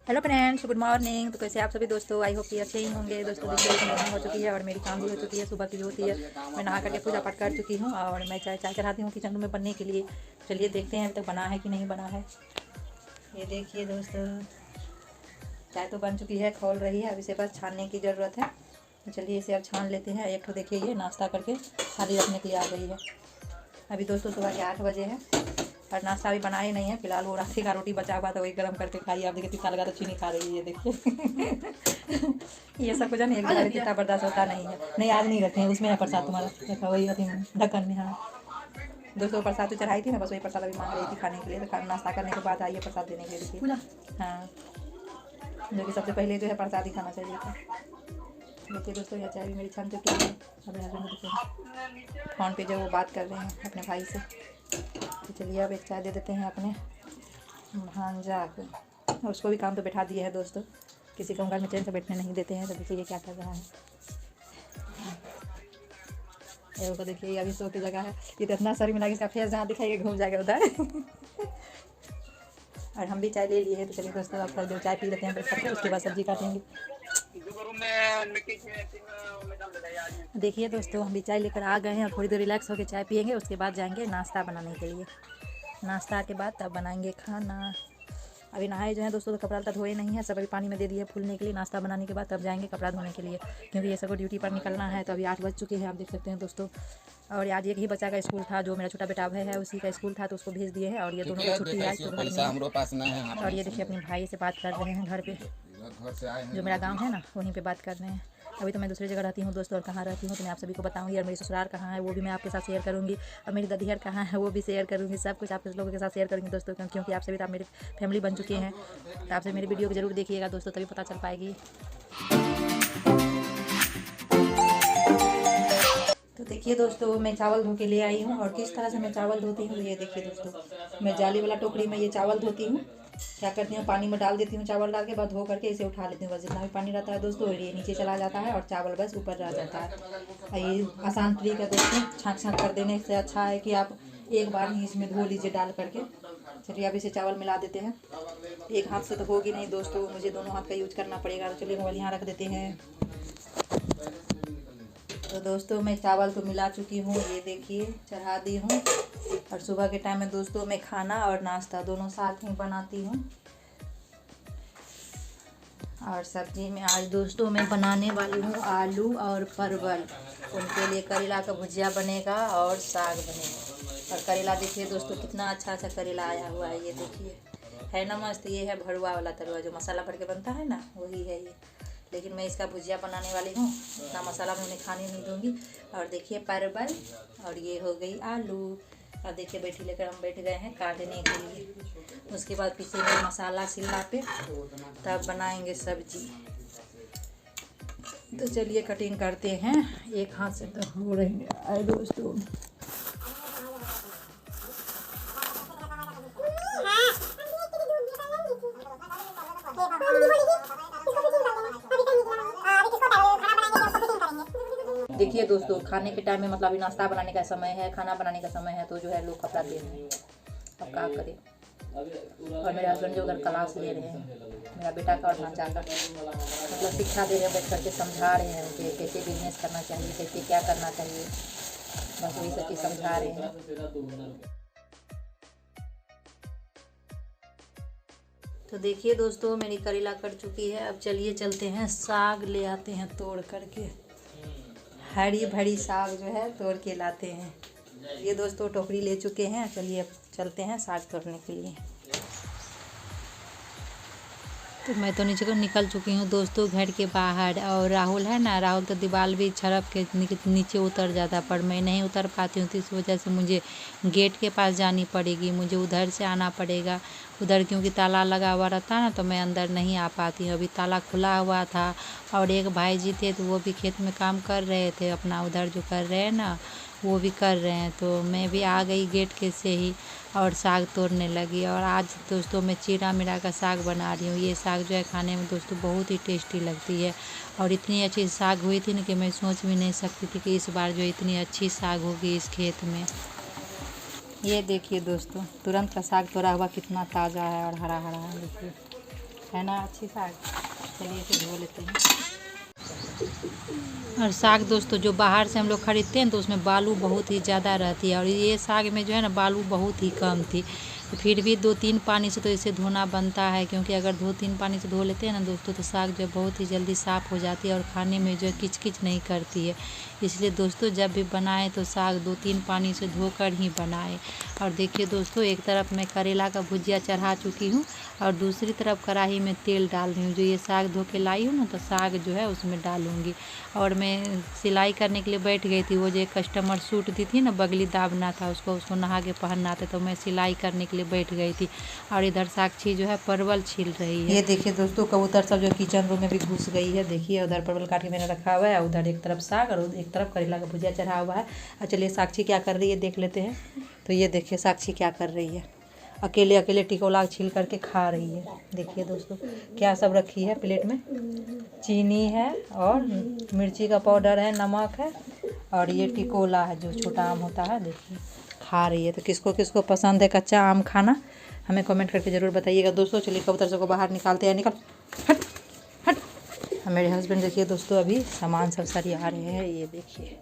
Hello friends, good morning. तो कैसे आप सभी दोस्तों, आई होप कि अच्छे ही होंगे। दोस्तों देखिए मॉर्निंग हो चुकी है और मेरी काम भी हो चुकी है, सुबह की होती है। मैं नहा करके पूजा पाठ कर चुकी हूँ और मैं चाय चढ़ाती हूँ किचन में बनने के लिए। चलिए देखते हैं अभी तक बना है कि नहीं बना है। ये देखिए दोस्तों, चाय तो बन चुकी है, खौल रही है। अब इसे बस छानने की ज़रूरत है। तो चलिए इसे अब छान लेते हैं। एक तो देखिए ये नाश्ता करके खाली रखने के लिए आ गई है। अभी दोस्तों सुबह के 8 बजे है और नाश्ता भी बनाया ही नहीं है। फिलहाल वो रात का रोटी बचा हुआ तो वही गर्म करके खाइए। आप देखिए तीता लगा तो चीनी खा रही है, ये देखिए। ये सब कुछ है ना, एक बार तीता बर्दाश्त होता नहीं है। नहीं आज नहीं रखे हैं, उसमें है प्रसाद तुम्हारा, देखा वही अथी ढक्कन में। हाँ दोस्तों, प्रसाद तो चढ़ाई थी ना, बस वही प्रसाद अभी मांग रही थी खाने के लिए। तो नाश्ता करने के बाद आइए प्रसाद देने के लिए। हाँ, जो कि सबसे पहले जो है प्रसाद ही खाना चाहिए था। देखिए दोस्तों, यह चाय भी मेरी छन चुकी है। अभी हस्बैंड फ़ोन पे जो वो बात कर रहे हैं अपने भाई से। तो चलिए अब एक चाय दे देते हैं अपने भांजा को। उसको भी काम तो बैठा दिए है दोस्तों, किसी को घर में चैन से बैठने नहीं देते हैं। तो देखिए ये क्या कर रहा है। ये तो देखिए ये अभी सो की जगह है। ये तो इतना शर्म लगे, इसका फेस जहाँ दिखाइए घूम जाएगा उधर। और हम भी चाय ले लिए हैं। तो चलिए दोस्तों अब थोड़ी देर चाय पी लेते हैं, ब्रश करके उसके बाद सब्जी काटेंगे। देखिए दोस्तों, हम भी चाय लेकर आ गए हैं और थोड़ी देर रिलैक्स होकर चाय पियेंगे। उसके बाद जाएंगे नाश्ता बनाने के लिए। नाश्ता के बाद तब बनाएंगे खाना। अभी नहाए जो है दोस्तों, तो कपड़ा लता धोए नहीं है, सब अभी पानी में दे दिए फूलने के लिए। नाश्ता बनाने के बाद तब जाएंगे कपड़ा धोने के लिए, क्योंकि ये सबको ड्यूटी पर निकलना है। तो अभी 8 बज चुके हैं, आप देख सकते हैं दोस्तों। और आज एक ही बच्चा का स्कूल था, जो मेरा छोटा बेटा भाई है, उसी का स्कूल था, तो उसको भेज दिए हैं। और ये दोनों की छुट्टी आज तो घर में है। और ये देखिए अपने भाई से बात कर रहे हैं घर पे, जो मेरा गाँव है ना, वहीं पर बात कर रहे हैं। अभी तो मैं दूसरी जगह रहती हूँ दोस्तों, और कहाँ रहती हूँ तो मैं आप सभी को बताऊंगी। और मेरी ससुराल कहाँ है वो भी मैं आपके साथ शेयर करूँगी। और मेरी ददिहर कहाँ है वो भी शेयर करूँगी। सब कुछ आप लोगों के साथ शेयर करूँगी दोस्तों, क्योंकि आप सभी तो आप मेरी फैमिली बन चुके हैं। तो आपसे मेरी वीडियो को जरूर देखिएगा दोस्तों, तभी पता चल पाएगी। तो देखिए दोस्तों, मैं चावल धो के ले आई हूँ। और किस तरह से मैं चावल धोती हूँ ये देखिए दोस्तों। मैं जाली वाला टोकरी में ये चावल धोती हूँ। क्या करती हूँ, पानी में डाल देती हूँ, चावल डाल के बाद धो करके इसे उठा लेती हूँ। बस जितना भी पानी रहता है दोस्तों ये नीचे चला जाता है और चावल बस ऊपर रह जाता है। ये आसान तरीका दोस्तों, छाँक कर देने से अच्छा है कि आप एक बार ही इसमें धो लीजिए डाल करके। चलिए अब इसे चावल मिला देते हैं। एक हाथ से तो होगी नहीं दोस्तों, मुझे दोनों हाथ का यूज करना पड़ेगा। तो चलिए मोबाइल यहाँ रख देते हैं। तो दोस्तों मैं चावल तो मिला चुकी हूँ, ये देखिए चढ़ा दी हूँ। और सुबह के टाइम में दोस्तों मैं खाना और नाश्ता दोनों साथ ही बनाती हूँ। और सब्जी में आज दोस्तों मैं बनाने वाली हूँ आलू और परवल। उनके लिए करेला का भुजिया बनेगा और साग बनेगा। और करेला देखिए दोस्तों कितना अच्छा अच्छा करेला आया हुआ है, ये देखिए है ना मस्त। ये है भरुआ वाला तरुआ, जो मसाला भर के बनता है ना, वही है ये। लेकिन मैं इसका भुजिया बनाने वाली हूँ, इतना मसाला मैं उन्हें खाने नहीं दूँगी। और देखिए परवल, और ये हो गई आलू। और देखिए बैठी लेकर हम बैठ गए हैं काटने के लिए। उसके बाद पीसेंगे मसाला सिल्ला पे, तब बनाएंगे सब्जी। तो चलिए कटिंग करते हैं। एक हाथ से तो हो रही है दोस्तों। देखिए दोस्तों, खाने के टाइम में मतलब अभी नाश्ता बनाने का समय है, खाना बनाने का समय है, तो जो है लोग कपड़ा दे रहे हैं। अब क्या करें। और मेरे हस्बैंड जो उधर क्लास ले रहे हैं, मेरा बेटा का और भांजा का, मतलब शिक्षा दे रहे हैं, बैठ करके समझा रहे हैं कि कैसे बिजनेस करना चाहिए, कैसे क्या करना चाहिए। बस वही सब चीज़ समझा रहे हैं। तो देखिए दोस्तों, मेरी करेला कट चुकी है। अब चलिए चलते हैं साग ले आते हैं तोड़ करके। हरी भरी साग जो है तोड़ के लाते हैं। ये दोस्तों टोकरी ले चुके हैं। चलिए अब चलते हैं साग तोड़ने के लिए। तो मैं तो नीचे को निकल चुकी हूँ दोस्तों घर के बाहर। और राहुल है ना, राहुल तो दीवार भी छड़प के नीचे उतर जाता, पर मैं नहीं उतर पाती हूँ। तो इस वजह से मुझे गेट के पास जानी पड़ेगी, मुझे उधर से आना पड़ेगा उधर, क्योंकि ताला लगा हुआ रहता है ना, तो मैं अंदर नहीं आ पाती हूँ। अभी ताला खुला हुआ था। और एक भाई जी थे तो वो भी खेत में काम कर रहे थे अपना, उधर जो कर रहे हैं ना वो भी कर रहे हैं। तो मैं भी आ गई गेट के से ही और साग तोड़ने लगी। और आज दोस्तों मैं चीरा मीरा का साग बना रही हूँ। ये साग जो है खाने में दोस्तों बहुत ही टेस्टी लगती है। और इतनी अच्छी साग हुई थी ना कि मैं सोच भी नहीं सकती थी कि इस बार जो इतनी अच्छी साग होगी इस खेत में। ये देखिए दोस्तों, तुरंत का साग तोड़ा हुआ कितना ताज़ा है और हरा हरा है। देखिए है ना अच्छी साग। चलिए इसे धो लेते हैं। और साग दोस्तों जो बाहर से हम लोग ख़रीदते हैं तो उसमें बालू बहुत ही ज़्यादा रहती है, और ये साग में जो है ना बालू बहुत ही कम थी। तो फिर भी 2-3 पानी से तो इसे धोना बनता है, क्योंकि अगर 2-3 पानी से धो लेते हैं ना दोस्तों तो साग जो है बहुत ही जल्दी साफ़ हो जाती है और खाने में जो है किच-किच नहीं करती है। इसलिए दोस्तों जब भी बनाएं तो साग 2-3 पानी से धोकर ही बनाएं। और देखिए दोस्तों एक तरफ मैं करेला का भुजिया चढ़ा चुकी हूँ और दूसरी तरफ कढ़ाई में तेल डाल रही हूँ। जो ये साग धो के लाई हूँ ना तो साग जो है उसमें डालूँगी। और मैं सिलाई करने के लिए बैठ गई थी। वो जो एक कस्टमर सूट दी थी ना, बगली दाबना था उसको नहा के पहनना था, तो मैं सिलाई करने के लिए बैठ गई थी। और इधर साक्षी जो है परवल छील रही है। ये देखिए दोस्तों कबूतर सब जो किचन रूम में भी घुस गई है। देखिए उधर परवल काट के मैंने रखा हुआ है, उधर एक तरफ साग और एक तरफ करेला का भुजिया चढ़ा हुआ है। और चलिए साक्षी क्या कर रही है देख लेते हैं। तो ये देखिए साक्षी क्या कर रही है, अकेले अकेले टिकोला छील करके खा रही है। देखिए दोस्तों क्या सब रखी है प्लेट में, चीनी है और मिर्ची का पाउडर है, नमक है और ये टिकोला है जो छोटा आम होता है। देखिए खा रही है। तो किसको किसको पसंद है कच्चा आम खाना हमें कमेंट करके ज़रूर बताइएगा दोस्तों। चलिए कबूतर सबको बाहर निकालते हैं। निकल हट हट। मेरे हस्बैंड देखिए दोस्तों अभी सामान सब सरिया रहे हैं। ये देखिए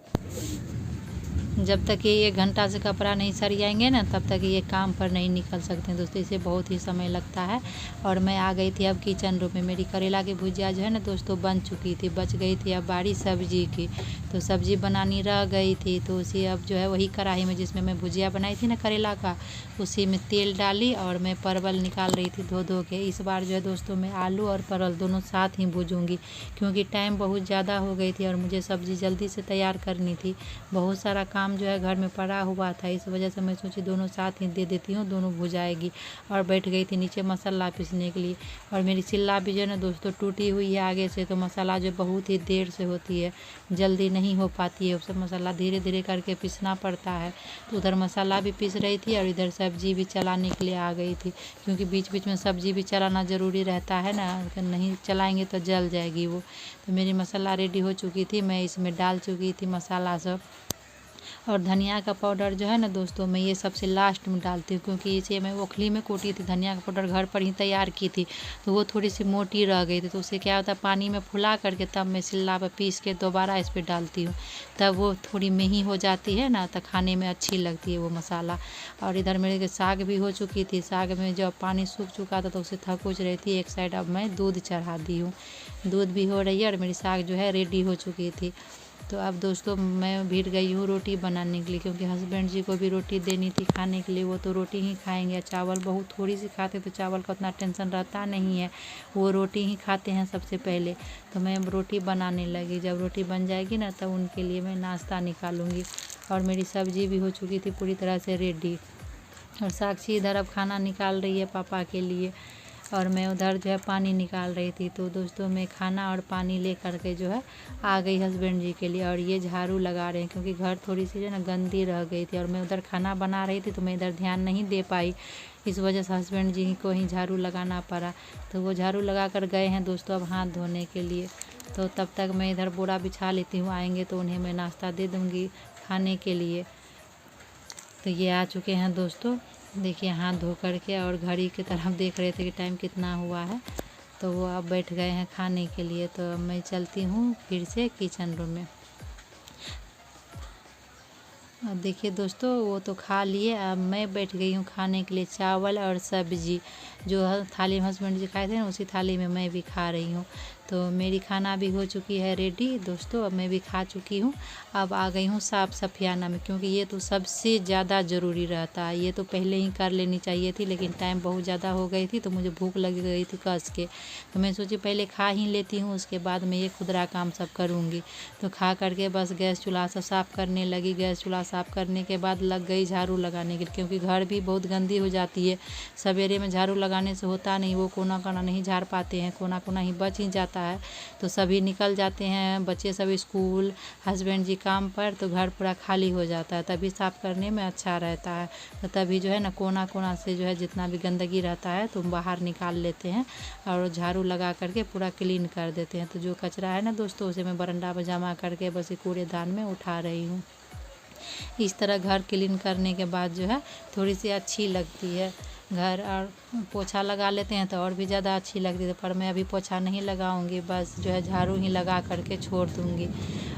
जब तक ये 1 घंटा से कपड़ा नहीं सरियाएंगे ना तब तक ये काम पर नहीं निकल सकते हैं दोस्तों। इसे बहुत ही समय लगता है। और मैं आ गई थी अब किचन रूम में। मेरी करेला की भुजिया जो है ना दोस्तों बन चुकी थी, बच गई थी अब बारी सब्जी की। तो सब्जी बनानी रह गई थी तो उसी अब जो है वही कढ़ाई में जिसमें मैं भुजिया बनाई थी ना करेला का, उसी में तेल डाली और मैं परवल निकाल रही थी धो धो के। इस बार जो है दोस्तों मैं आलू और परवल दोनों साथ ही भूजूँगी, क्योंकि टाइम बहुत ज़्यादा हो गई थी और मुझे सब्ज़ी जल्दी से तैयार करनी थी। बहुत सारा काम जो है घर में पड़ा हुआ था, इस वजह से मैं सोची दोनों साथ ही दे देती हूँ, दोनों भुजाएगी। और बैठ गई थी नीचे मसाला पीसने के लिए। और मेरी सिल्ला भी जो है ना दोस्तों टूटी हुई है आगे से, तो मसाला जो बहुत ही देर से होती है, जल्दी नहीं हो पाती है। उससे मसाला धीरे धीरे करके पीसना पड़ता है। तो उधर मसाला भी पीस रही थी और इधर सब्जी भी चलाने के लिए आ गई थी, क्योंकि बीच बीच में सब्जी भी चलाना ज़रूरी रहता है ना, अगर नहीं चलाएंगे तो जल जाएगी वो। तो मेरी मसाला रेडी हो चुकी थी, मैं इसमें डाल चुकी थी मसाला सब। और धनिया का पाउडर जो है ना दोस्तों मैं ये सबसे लास्ट में डालती हूँ, क्योंकि इसे मैं ओखली में कूटी थी। धनिया का पाउडर घर पर ही तैयार की थी तो वो थोड़ी सी मोटी रह गई थी, तो उससे क्या होता है पानी में फुला करके तब मैं सिल्ला पर पीस के दोबारा इस पर डालती हूँ, तब वो थोड़ी मेही हो जाती है ना, तो खाने में अच्छी लगती है वो मसाला। और इधर मेरे साग भी हो चुकी थी। साग में जब पानी सूख चुका था तो उसे थकुच रही थी एक साइड। अब मैं दूध चढ़ा दी हूँ, दूध भी हो रही है और मेरी साग जो है रेडी हो चुकी थी। तो अब दोस्तों मैं भिड़ गई हूँ रोटी बनाने के लिए, क्योंकि हस्बैंड जी को भी रोटी देनी थी खाने के लिए। वो तो रोटी ही खाएंगे, चावल बहुत थोड़ी सी खाते तो चावल का उतना टेंशन रहता नहीं है, वो रोटी ही खाते हैं सबसे पहले। तो मैं रोटी बनाने लगी। जब रोटी बन जाएगी ना तब उनके लिए मैं नाश्ता निकालूंगी। और मेरी सब्जी भी हो चुकी थी पूरी तरह से रेडी। और साक्षी इधर अब खाना निकाल रही है पापा के लिए, और मैं उधर जो है पानी निकाल रही थी। तो दोस्तों मैं खाना और पानी ले करके जो है आ गई हस्बैंड जी के लिए। और ये झाड़ू लगा रहे हैं, क्योंकि घर थोड़ी सी जो है ना गंदी रह गई थी, और मैं उधर खाना बना रही थी तो मैं इधर ध्यान नहीं दे पाई। इस वजह से हस्बैंड जी को ही झाड़ू लगाना पड़ा। तो वो झाड़ू लगा कर गए हैं दोस्तों अब हाथ धोने के लिए। तो तब तक मैं इधर बोरा बिछा लेती हूँ, आएँगे तो उन्हें मैं नाश्ता दे दूँगी खाने के लिए। तो ये आ चुके हैं दोस्तों, देखिए हाथ धो करके, और घड़ी की तरफ देख रहे थे कि टाइम कितना हुआ है। तो वो अब बैठ गए हैं खाने के लिए। तो अब मैं चलती हूँ फिर से किचन रूम में। अब देखिए दोस्तों वो तो खा लिए, अब मैं बैठ गई हूँ खाने के लिए चावल और सब्जी। जो थाली में हस्बैंड जी खाए थे ना उसी थाली में मैं भी खा रही हूँ। तो मेरी खाना भी हो चुकी है रेडी दोस्तों, अब मैं भी खा चुकी हूँ। अब आ गई हूँ साफ़ सफियाना में, क्योंकि ये तो सबसे ज़्यादा ज़रूरी रहता है। ये तो पहले ही कर लेनी चाहिए थी, लेकिन टाइम बहुत ज़्यादा हो गई थी तो मुझे भूख लग गई थी कस के। तो मैं सोची पहले खा ही लेती हूँ, उसके बाद मैं ये खुदरा काम सब करूँगी। तो खा करके बस गैस चूल्हा सब साफ़ करने लगी। गैस चूल्हा साफ़ करने के बाद लग गई झाड़ू लगाने के लिए, क्योंकि घर भी बहुत गंदी हो जाती है। सवेरे में झाड़ू लगाने से होता नहीं, वो कोना कोना नहीं झाड़ पाते हैं, कोना कोना ही बच ही जाता है। तो सभी निकल जाते हैं, बच्चे सब स्कूल, हस्बैंड जी काम पर, तो घर पूरा खाली हो जाता है, तभी साफ़ करने में अच्छा रहता है। तो तभी जो है ना कोना कोना से जो है जितना भी गंदगी रहता है तो बाहर निकाल लेते हैं और झाड़ू लगा करके पूरा क्लीन कर देते हैं। तो जो कचरा है ना दोस्तों उसे मैं बरंडा में जमा करके बस कूड़ेदान में उठा रही हूँ। इस तरह घर क्लीन करने के बाद जो है थोड़ी सी अच्छी लगती है। घर और पोछा लगा लेते हैं तो और भी ज़्यादा अच्छी लगती है, पर मैं अभी पोछा नहीं लगाऊंगी, बस जो है झाड़ू ही लगा करके छोड़ दूंगी।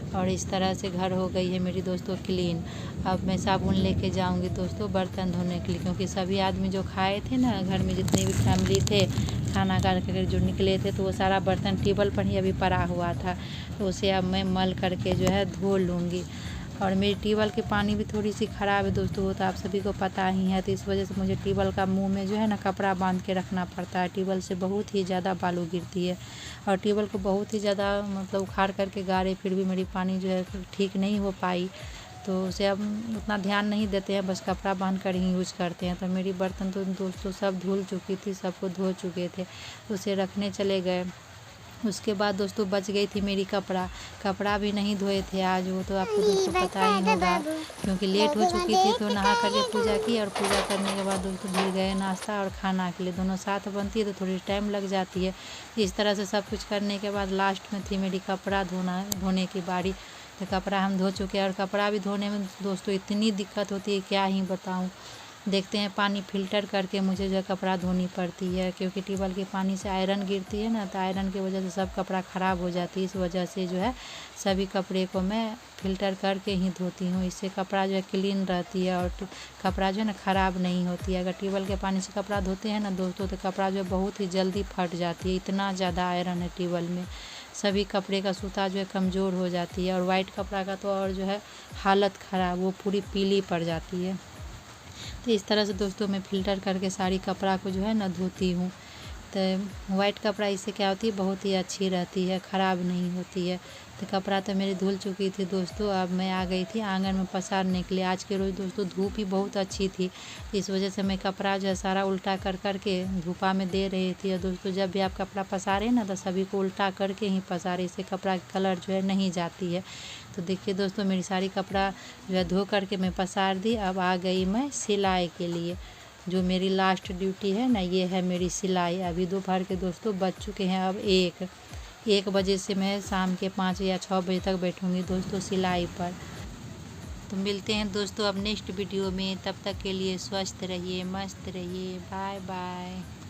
और इस तरह से घर हो गई है मेरी दोस्तों क्लीन। अब मैं साबुन लेके जाऊंगी दोस्तों बर्तन धोने के लिए, क्योंकि सभी आदमी जो खाए थे ना, घर में जितने भी फैमिली थे, खाना खा कर जो निकले थे, तो वो सारा बर्तन टेबल पर ही अभी पड़ा हुआ था, तो उसे अब मैं मल करके जो है धो लूँगी। और मेरी ट्यूबवेल की पानी भी थोड़ी सी ख़राब है दोस्तों, वो तो आप सभी को पता ही है, तो इस वजह से मुझे ट्यूबवेल का मुंह में जो है ना कपड़ा बांध के रखना पड़ता है। ट्यूबवेल से बहुत ही ज़्यादा बालू गिरती है, और ट्यूबवेल को बहुत ही ज़्यादा मतलब उखाड़ करके गाड़े, फिर भी मेरी पानी जो है ठीक नहीं हो पाई, तो उसे अब उतना ध्यान नहीं देते हैं, बस कपड़ा बांध कर ही यूज करते हैं। तो मेरी बर्तन तो दोस्तों सब धुल चुकी थी, सबको धो चुके थे, उसे रखने चले गए। उसके बाद दोस्तों बच गई थी मेरी कपड़ा भी नहीं धोए थे आज, वो तो आपको दोस्तों पता ही होगा, क्योंकि लेट हो चुकी थी, तो नहा करके पूजा की, और पूजा करने के बाद दोस्तों भूल गए नाश्ता और खाना के लिए, दोनों साथ बनती है तो थोड़ी टाइम लग जाती है। इस तरह से सब कुछ करने के बाद लास्ट में थी मेरी कपड़ा धोने की बारी, तो कपड़ा हम धो चुके हैं। और कपड़ा भी धोने में दोस्तों इतनी दिक्कत होती है क्या ही बताऊँ। देखते हैं पानी फ़िल्टर करके मुझे जो है कपड़ा धोनी पड़ती है, क्योंकि ट्यूबवेल के पानी से आयरन गिरती है ना, तो आयरन की वजह से सब कपड़ा ख़राब हो जाती है। इस वजह से जो है सभी कपड़े को मैं फ़िल्टर करके ही धोती हूँ, इससे कपड़ा जो है क्लीन रहती है और कपड़ा जो है ना ख़राब नहीं होती है। अगर ट्यूबवेल के पानी से कपड़ा धोते हैं ना दोस्तों, तो कपड़ा जो है बहुत ही जल्दी फट जाती है, इतना ज़्यादा आयरन है ट्यूबवेल में। सभी कपड़े का सूता जो है कमज़ोर हो जाती है, और वाइट कपड़ा का तो और जो है हालत ख़राब, वो पूरी पीली पड़ जाती है। तो इस तरह से दोस्तों मैं फ़िल्टर करके सारी कपड़ा को जो है ना धोती हूँ। तो वाइट कपड़ा इससे क्या होती है, बहुत ही अच्छी रहती है, ख़राब नहीं होती है। तो कपड़ा तो मेरी धुल चुकी थी दोस्तों, अब मैं आ गई थी आंगन में पसारने के लिए। आज के रोज़ दोस्तों धूप ही बहुत अच्छी थी, इस वजह से मैं कपड़ा जो है सारा उल्टा कर के धूपा में दे रही थी। और दोस्तों जब भी आप कपड़ा पसारें ना, तो सभी को उल्टा करके ही पसारें, इससे कपड़ा की कलर जो है नहीं जाती है। तो देखिए दोस्तों मेरी सारी कपड़ा जो है धो करके मैं पसार दी। अब आ गई मैं सिलाई के लिए, जो मेरी लास्ट ड्यूटी है ना, ये है मेरी सिलाई। अभी दोपहर के दोस्तों बज चुके हैं अब 1 बजे से मैं शाम के 5 या 6 बजे तक बैठूंगी दोस्तों सिलाई पर। तो मिलते हैं दोस्तों अब नेक्स्ट वीडियो में, तब तक के लिए स्वस्थ रहिए, मस्त रहिए, बाय बाय।